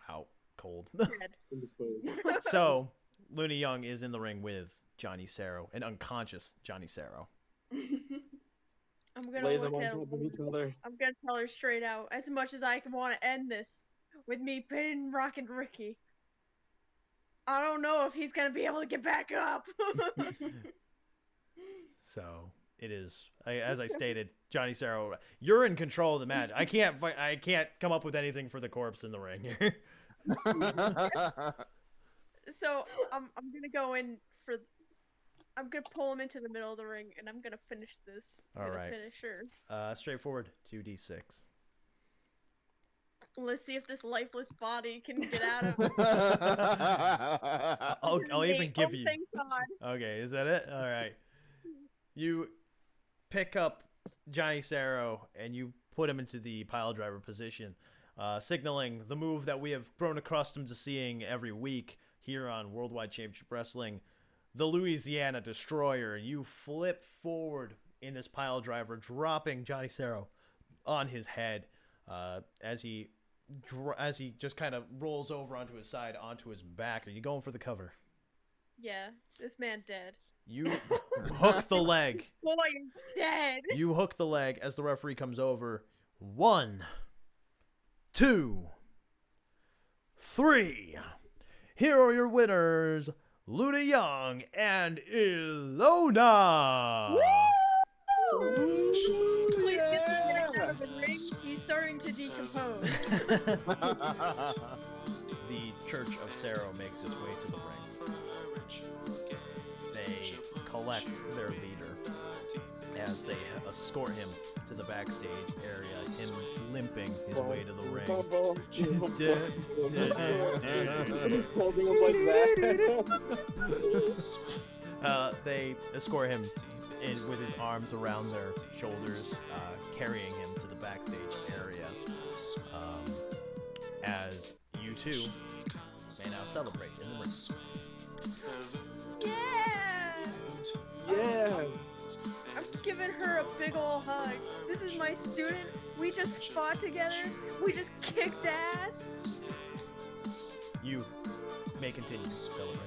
out cold. Dead. So Luna Young is in the ring with Johnny Saro, an unconscious Johnny Saro. I'm gonna lay them look on at top of each other. I'm gonna tell her straight out. As much as I want to end this with me pinning Rock and Ricky, I don't know if he's gonna be able to get back up. So it is, as I stated, Johnny Saro. You're in control of the match. I can't fight. I can't come up with anything for the corpse in the ring. So I'm gonna go in for. I'm gonna pull him into the middle of the ring, and I'm gonna finish this. All with a right. Finisher. Straightforward. 2d6. Let's see if this lifeless body can get out of it. I'll even give you. Thank God. Okay, is that it? All right. You pick up Johnny Saro and you put him into the pile driver position, signaling the move that we have grown accustomed to seeing every week here on Worldwide Championship Wrestling, the Louisiana Destroyer. You flip forward in this pile driver, dropping Johnny Saro on his head as he just kind of rolls over onto his side, onto his back. Are you going for the cover? Yeah, this man dead. You hook the leg. Boy, you're dead. You hook the leg as the referee comes over. 1, 2, 3. Here are your winners, Luna Young and Ilona. Please get the man out of the ring. He's starting to decompose. The Church of Saro makes its way to the ring. They collect their leader as they escort him to the backstage area, him limping his way to the ring. Holding like that. They escort him with his arms around their shoulders, carrying him to the backstage area. As you two may now celebrate in the ring. Yeah! Yeah. I'm giving her a big ol' hug. This is my student. We just fought together. We just kicked ass. You may continue celebrating.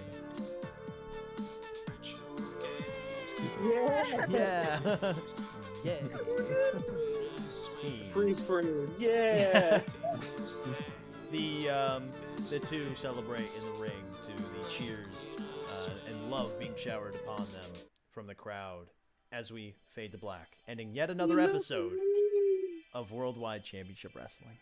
Yeah. Yeah. Yeah. Team. Freeze frame. Yeah. The two celebrate in the ring to the cheers and love being showered upon them from the crowd as we fade to black, ending yet another episode of Worldwide Championship Wrestling.